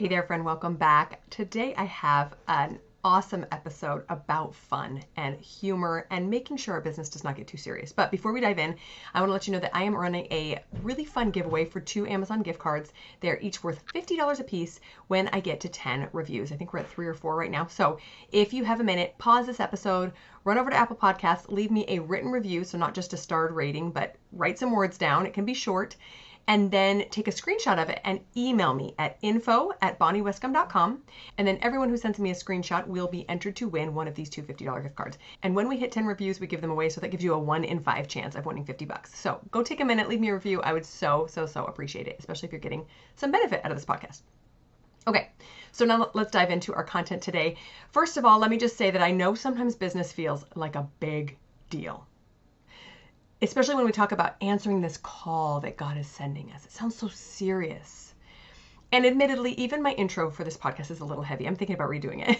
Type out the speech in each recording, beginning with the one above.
Hey there, friend. Welcome back. Today I have an awesome episode about fun and humor and making sure our business does not get too serious. But before we dive in, I want to let you know that I am running a really fun giveaway for 2 Amazon gift cards. They're each worth $50 a piece when I get to 10 reviews. I think we're at 3 or 4 right now. So if you have a minute, pause this episode, run over to Apple Podcasts, leave me a written review. So not just a starred rating, but write some words down. It can be short. And then take a screenshot of it and email me at info@bonniewestcombe.com. And then everyone who sends me a screenshot will be entered to win one of these 2 $50 gift cards. And when we hit 10 reviews, we give them away. So that gives you a 1 in 5 chance of winning $50. So go take a minute, leave me a review. I would so appreciate it, especially if you're getting some benefit out of this podcast. Okay, so now let's dive into our content today. First of all, let me just say that I know sometimes business feels like a big deal. Especially when we talk about answering this call that God is sending us. It sounds so serious. And admittedly, even my intro for this podcast is a little heavy. I'm thinking about redoing it.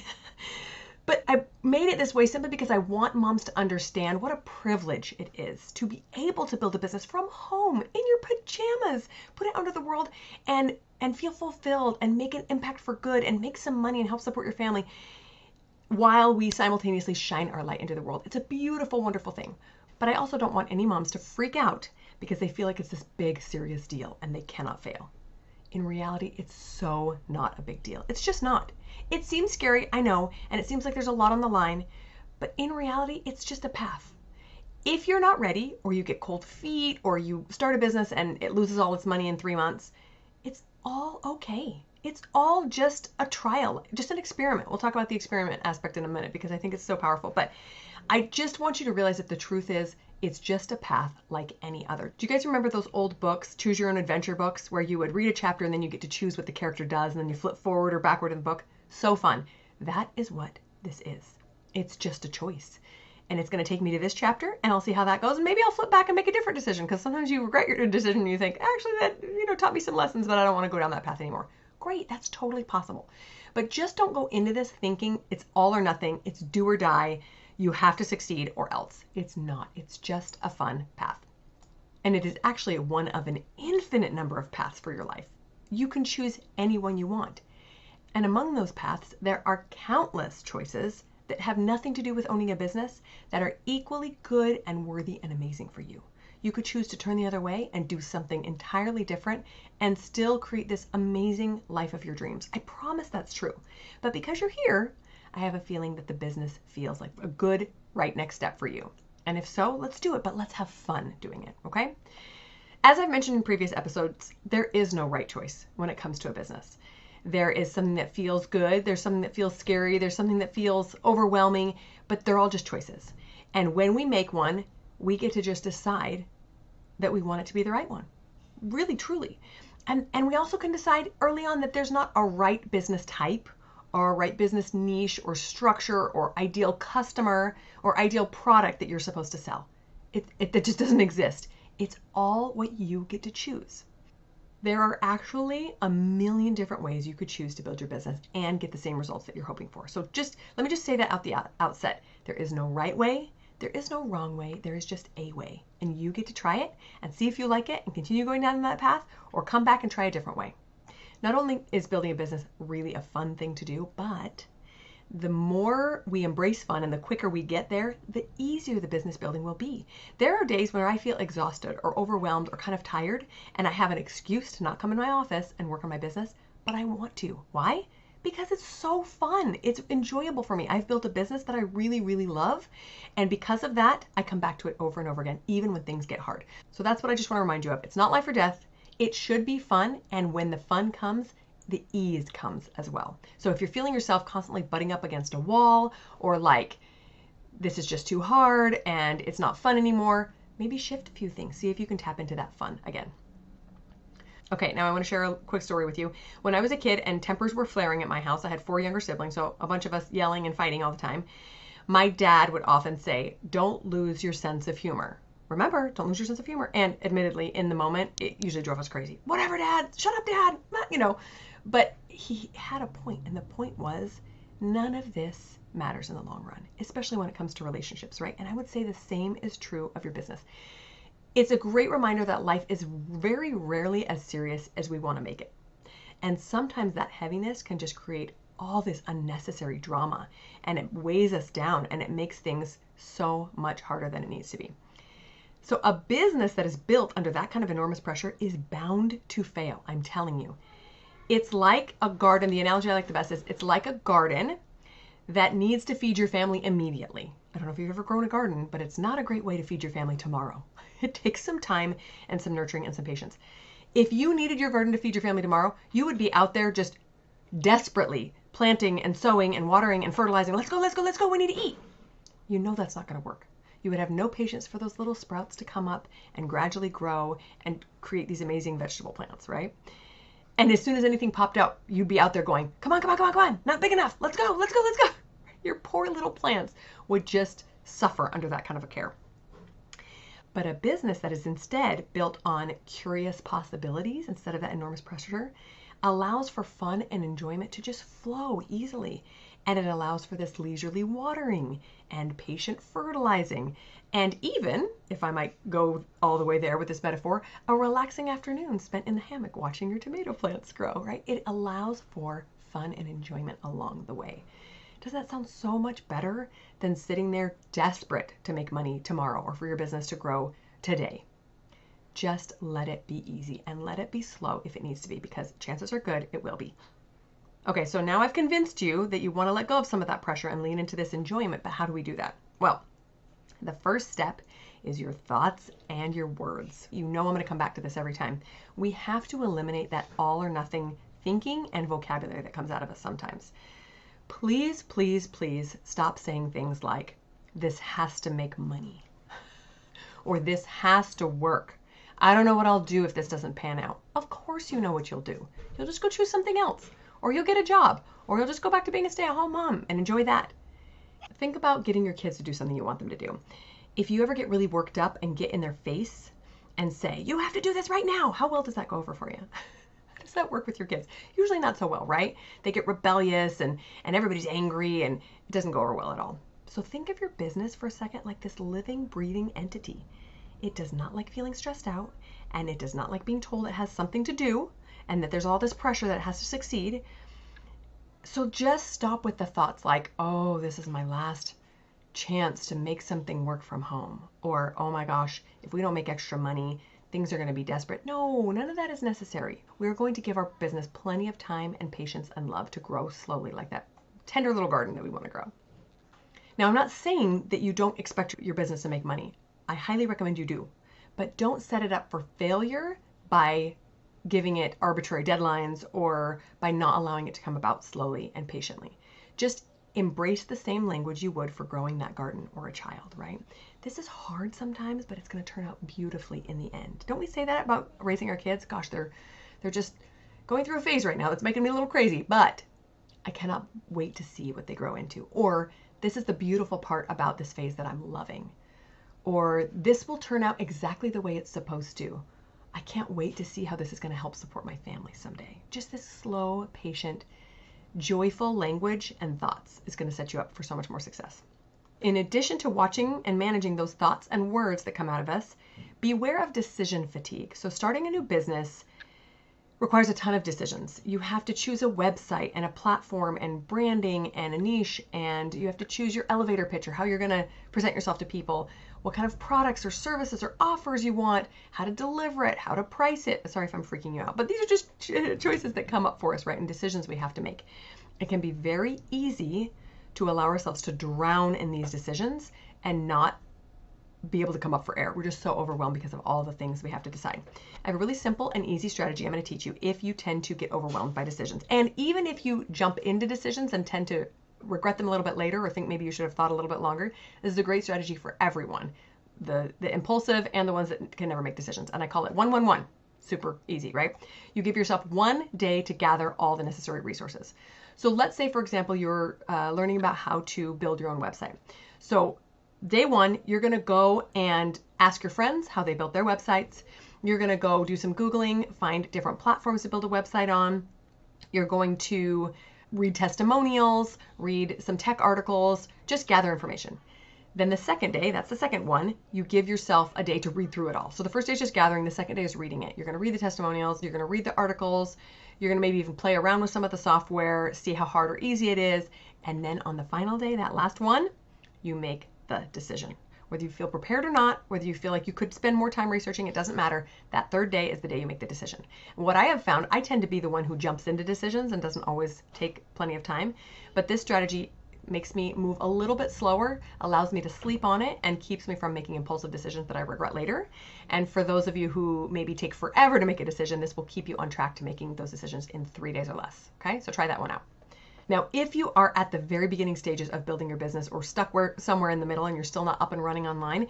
But I made it this way simply because I want moms to understand what a privilege it is to be able to build a business from home, in your pajamas, put it out into the world and feel fulfilled and make an impact for good and make some money and help support your family while we simultaneously shine our light into the world. It's a beautiful, wonderful thing. But I also don't want any moms to freak out because they feel like it's this big, serious deal and they cannot fail. In reality, it's so not a big deal. It's just not. It seems scary, I know, and it seems like there's a lot on the line, but in reality, it's just a path. If you're not ready, or you get cold feet, or you start a business and it loses all its money in 3 months, it's all okay. It's all just a trial, just an experiment. We'll talk about the experiment aspect in a minute because I think it's so powerful. But I just want you to realize that the truth is it's just a path like any other. Do you guys remember those old books, Choose Your Own Adventure books, where you would read a chapter and then you get to choose what the character does and then you flip forward or backward in the book? So fun. That is what this is. It's just a choice. And it's going to take me to this chapter and I'll see how that goes. And maybe I'll flip back and make a different decision because sometimes you regret your decision and you think, actually that taught me some lessons, but I don't want to go down that path anymore. Great, that's totally possible. But just don't go into this thinking it's all or nothing, it's do or die, you have to succeed or else. It's not. It's just a fun path. And it is actually one of an infinite number of paths for your life. You can choose any one you want. And among those paths, there are countless choices that have nothing to do with owning a business that are equally good and worthy and amazing for you. You could choose to turn the other way and do something entirely different and still create this amazing life of your dreams. I promise that's true. But because you're here, I have a feeling that the business feels like a good right next step for you. And if so, let's do it, but let's have fun doing it, okay? As I've mentioned in previous episodes, there is no right choice when it comes to a business. There is something that feels good, there's something that feels scary, there's something that feels overwhelming, but they're all just choices. And when we make one, we get to just decide that we want it to be the right one. Really, truly. And we also can decide early on that there's not a right business type or a right business niche or structure or ideal customer or ideal product that you're supposed to sell. That just doesn't exist. It's all what you get to choose. There are actually a million different ways you could choose to build your business and get the same results that you're hoping for. So let me just say that out the outset. There is no right way. There is no wrong way. There is just a way. And you get to try it and see if you like it and continue going down that path or come back and try a different way. Not only is building a business really a fun thing to do, but the more we embrace fun and the quicker we get there, the easier the business building will be. There are days when I feel exhausted or overwhelmed or kind of tired and I have an excuse to not come in my office and work on my business, but I want to. Why? Because it's so fun. It's enjoyable for me. I've built a business that I really, really love. And because of that, I come back to it over and over again, even when things get hard. So that's what I just want to remind you of. It's not life or death. It should be fun. And when the fun comes, the ease comes as well. So if you're feeling yourself constantly butting up against a wall or like this is just too hard and it's not fun anymore, maybe shift a few things. See if you can tap into that fun again. Okay, now I want to share a quick story with you. When I was a kid and tempers were flaring at my house, I had 4 younger siblings, so a bunch of us yelling and fighting all the time. My dad would often say, don't lose your sense of humor. Remember, don't lose your sense of humor. And admittedly, in the moment, it usually drove us crazy. Whatever, Dad. Shut up, Dad. But he had a point, and the point was none of this matters in the long run, especially when it comes to relationships, right? And I would say the same is true of your business. It's a great reminder that life is very rarely as serious as we want to make it. And sometimes that heaviness can just create all this unnecessary drama, and it weighs us down, and it makes things so much harder than it needs to be. So a business that is built under that kind of enormous pressure is bound to fail. I'm telling you. It's like a garden. The analogy I like the best is it's like a garden that needs to feed your family immediately. I don't know if you've ever grown a garden, but it's not a great way to feed your family tomorrow. It takes some time and some nurturing and some patience. If you needed your garden to feed your family tomorrow, you would be out there just desperately planting and sowing and watering and fertilizing. Let's go, let's go, let's go. We need to eat. You know that's not going to work. You would have no patience for those little sprouts to come up and gradually grow and create these amazing vegetable plants, right? And as soon as anything popped out, you'd be out there going, come on, come on, come on, come on. Not big enough. Let's go, let's go, let's go. Your poor little plants would just suffer under that kind of a care. But a business that is instead built on curious possibilities instead of that enormous pressure allows for fun and enjoyment to just flow easily. And it allows for this leisurely watering and patient fertilizing. And even, if I might go all the way there with this metaphor, a relaxing afternoon spent in the hammock watching your tomato plants grow, right? It allows for fun and enjoyment along the way. Doesn't that sound so much better than sitting there desperate to make money tomorrow or for your business to grow today? Just let it be easy and let it be slow if it needs to be, because chances are good it will be. Okay, so now I've convinced you that you want to let go of some of that pressure and lean into this enjoyment, but how do we do that? Well, the first step is your thoughts and your words. You know I'm going to come back to this every time. We have to eliminate that all or nothing thinking and vocabulary that comes out of us sometimes. Please, please, please stop saying things like, this has to make money, or this has to work. I don't know what I'll do if this doesn't pan out. Of course you know what you'll do. You'll just go choose something else. Or you'll get a job, or you'll just go back to being a stay-at-home mom and enjoy that. Think about getting your kids to do something you want them to do. If you ever get really worked up and get in their face and say, you have to do this right now, how well does that go over for you? How does that work with your kids? Usually not so well, right? They get rebellious and everybody's angry and it doesn't go over well at all. So think of your business for a second like this living, breathing entity. It does not like feeling stressed out, and it does not like being told it has something to do and that there's all this pressure that it has to succeed. So just stop with the thoughts like, oh, this is my last chance to make something work from home. Or, oh my gosh, if we don't make extra money, things are going to be desperate. No, none of that is necessary. We're going to give our business plenty of time and patience and love to grow slowly like that tender little garden that we want to grow. Now, I'm not saying that you don't expect your business to make money. I highly recommend you do. But don't set it up for failure by giving it arbitrary deadlines or by not allowing it to come about slowly and patiently. Just embrace the same language you would for growing that garden or a child, right? This is hard sometimes, but it's going to turn out beautifully in the end. Don't we say that about raising our kids? Gosh, they're just going through a phase right now that's making me a little crazy, but I cannot wait to see what they grow into. Or this is the beautiful part about this phase that I'm loving. Or this will turn out exactly the way it's supposed to. I can't wait to see how this is going to help support my family someday. Just this slow, patient, joyful language and thoughts is going to set you up for so much more success. In addition to watching and managing those thoughts and words that come out of us, beware of decision fatigue. So starting a new business requires a ton of decisions. You have to choose a website and a platform and branding and a niche, and you have to choose your elevator pitch or how you're going to present yourself to people, what kind of products or services or offers you want, how to deliver it, how to price it. Sorry if I'm freaking you out, but these are just choices that come up for us, right? And decisions we have to make. It can be very easy to allow ourselves to drown in these decisions and not be able to come up for air. We're just so overwhelmed because of all the things we have to decide. I have a really simple and easy strategy I'm going to teach you if you tend to get overwhelmed by decisions. And even if you jump into decisions and tend to regret them a little bit later or think maybe you should have thought a little bit longer, this is a great strategy for everyone. The impulsive and the ones that can never make decisions. And I call it 1-1-1. Super easy, right? You give yourself 1 day to gather all the necessary resources. So let's say, for example, you're learning about how to build your own website. So day 1, you're going to go and ask your friends how they built their websites. You're going to go do some Googling, find different platforms to build a website on. You're going to read testimonials, read some tech articles, just gather information. Then the second day, that's the second one, you give yourself a day to read through it all. So the first day is just gathering, the second day is reading it. You're going to read the testimonials, you're going to read the articles, you're going to maybe even play around with some of the software, see how hard or easy it is. And then on the final day, that last one, you make the decision. Whether you feel prepared or not, whether you feel like you could spend more time researching, it doesn't matter. That third day is the day you make the decision. And what I have found, I tend to be the one who jumps into decisions and doesn't always take plenty of time. But this strategy makes me move a little bit slower, allows me to sleep on it, and keeps me from making impulsive decisions that I regret later. And for those of you who maybe take forever to make a decision, this will keep you on track to making those decisions in 3 days or less. Okay, so try that one out. Now, if you are at the very beginning stages of building your business or stuck somewhere in the middle and you're still not up and running online,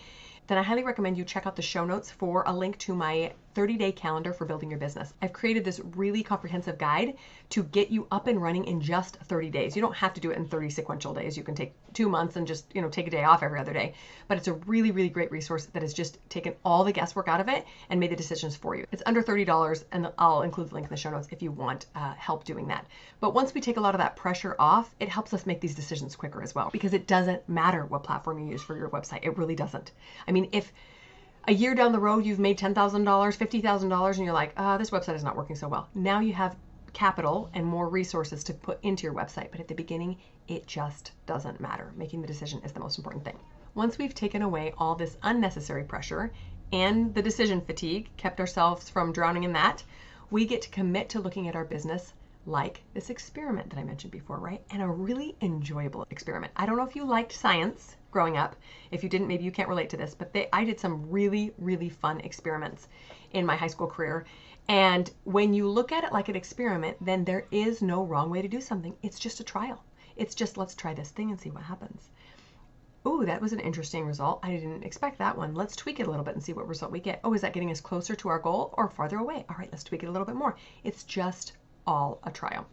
then I highly recommend you check out the show notes for a link to my 30-day calendar for building your business. I've created this really comprehensive guide to get you up and running in just 30 days. You don't have to do it in 30 sequential days. You can take 2 months and just, take a day off every other day. But it's a really, really great resource that has just taken all the guesswork out of it and made the decisions for you. It's under $30, and I'll include the link in the show notes if you want help doing that. But once we take a lot of that pressure off, it helps us make these decisions quicker as well, because it doesn't matter what platform you use for your website. It really doesn't. I mean, if a year down the road you've made $10,000, $50,000, and you're like, this website is not working so well. Now you have capital and more resources to put into your website. But at the beginning, it just doesn't matter. Making the decision is the most important thing. Once we've taken away all this unnecessary pressure and the decision fatigue, kept ourselves from drowning in that, we get to commit to looking at our business like this experiment that I mentioned before, right? And a really enjoyable experiment. I don't know if you liked science growing up. If you didn't, maybe you can't relate to this, but I did some really, really fun experiments in my high school career. And when you look at it like an experiment, then there is no wrong way to do something. It's just a trial. It's just, let's try this thing and see what happens. Oh, that was an interesting result. I didn't expect that one. Let's tweak it a little bit and see what result we get. Oh, is that getting us closer to our goal or farther away? All right, let's tweak it a little bit more. It's just all a trial.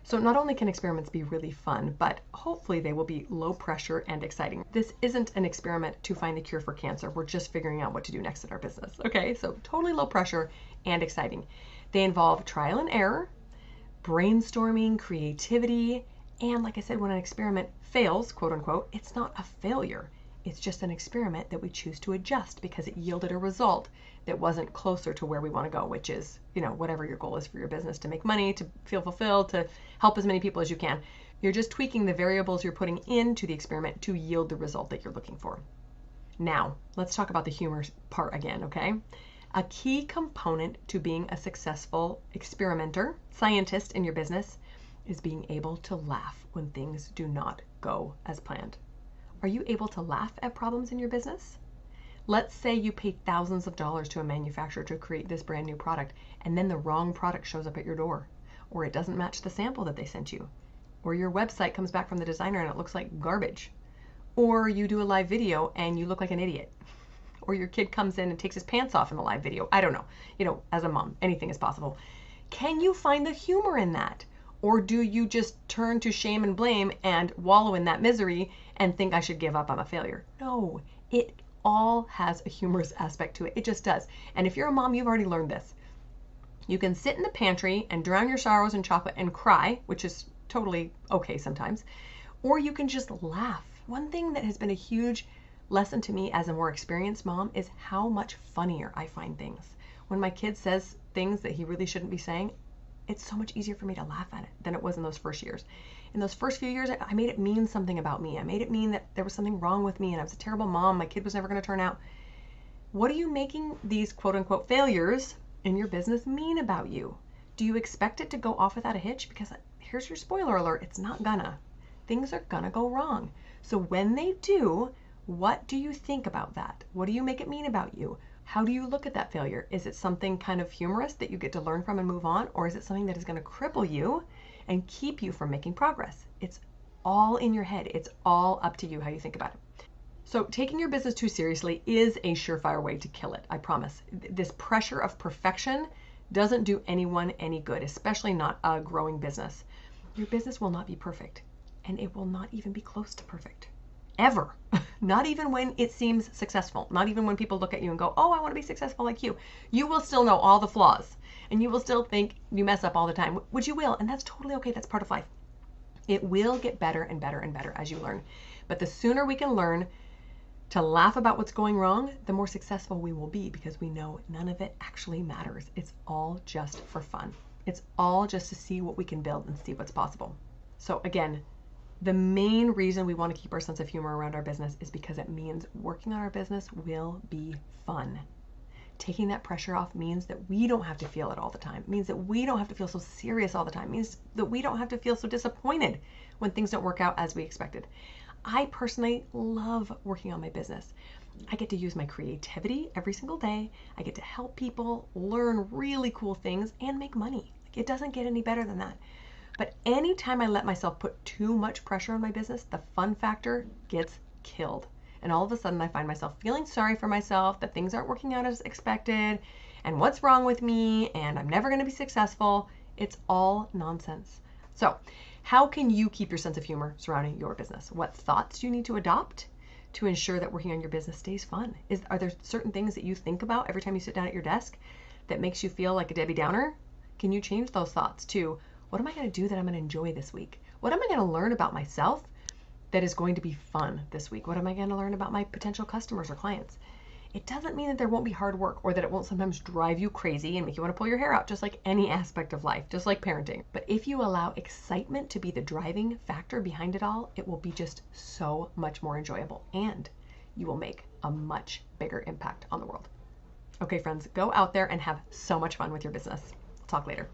So not only can experiments be really fun, but hopefully they will be low pressure and exciting. This isn't an experiment to find the cure for cancer. We're just figuring out what to do next in our business. Okay, so totally low pressure and exciting. They involve trial and error, brainstorming, creativity, and like I said, when an experiment fails, quote unquote, it's not a failure. It's just an experiment that we choose to adjust because it yielded a result that wasn't closer to where we want to go, which is, whatever your goal is for your business, to make money, to feel fulfilled, to help as many people as you can. You're just tweaking the variables you're putting into the experiment to yield the result that you're looking for. Now, let's talk about the humor part again, okay? A key component to being a successful experimenter, scientist in your business, is being able to laugh when things do not go as planned. Are you able to laugh at problems in your business? Let's say you paid thousands of dollars to a manufacturer to create this brand new product, and then the wrong product shows up at your door, or it doesn't match the sample that they sent you, or your website comes back from the designer and it looks like garbage, or you do a live video and you look like an idiot, or your kid comes in and takes his pants off in the live video. I don't know. As a mom, anything is possible. Can you find the humor in that? Or do you just turn to shame and blame and wallow in that misery and think I should give up, I'm a failure? No, it all has a humorous aspect to it. It just does. And if you're a mom, you've already learned this. You can sit in the pantry and drown your sorrows in chocolate and cry, which is totally okay sometimes, or you can just laugh. One thing that has been a huge lesson to me as a more experienced mom is how much funnier I find things. When my kid says things that he really shouldn't be saying, it's so much easier for me to laugh at it than it was in those first years. In those first few years, I made it mean something about me. I made it mean that there was something wrong with me and I was a terrible mom. My kid was never going to turn out. What are you making these quote unquote failures in your business mean about you? Do you expect it to go off without a hitch? Because here's your spoiler alert, it's not gonna. Things are gonna go wrong. So when they do, what do you think about that? What do you make it mean about you? How do you look at that failure? Is it something kind of humorous that you get to learn from and move on? Or is it something that is going to cripple you and keep you from making progress? It's all in your head. It's all up to you how you think about it. So taking your business too seriously is a surefire way to kill it, I promise. This pressure of perfection doesn't do anyone any good, especially not a growing business. Your business will not be perfect, and it will not even be close to perfect. Ever. Not even when it seems successful. Not even when people look at you and go, oh, I want to be successful like you. You will still know all the flaws, and you will still think you mess up all the time, which you will, and that's totally okay. That's part of life. It will get better and better and better as you learn. But the sooner we can learn to laugh about what's going wrong, the more successful we will be, because we know none of it actually matters. It's all just for fun. It's all just to see what we can build and see what's possible. So again, the main reason we want to keep our sense of humor around our business is because it means working on our business will be fun. Taking that pressure off means that we don't have to feel it all the time. It means that we don't have to feel so serious all the time. It means that we don't have to feel so disappointed when things don't work out as we expected. I personally love working on my business. I get to use my creativity every single day. I get to help people learn really cool things and make money. It doesn't get any better than that. But anytime I let myself put too much pressure on my business, the fun factor gets killed. And all of a sudden I find myself feeling sorry for myself, that things aren't working out as expected, and what's wrong with me, and I'm never going to be successful. It's all nonsense. So how can you keep your sense of humor surrounding your business? What thoughts do you need to adopt to ensure that working on your business stays fun? Are there certain things that you think about every time you sit down at your desk that makes you feel like a Debbie Downer? Can you change those thoughts to, what am I going to do that I'm going to enjoy this week? What am I going to learn about myself that is going to be fun this week? What am I going to learn about my potential customers or clients? It doesn't mean that there won't be hard work or that it won't sometimes drive you crazy and make you want to pull your hair out, just like any aspect of life, just like parenting. But if you allow excitement to be the driving factor behind it all, it will be just so much more enjoyable, and you will make a much bigger impact on the world. Okay, friends, go out there and have so much fun with your business. Talk later.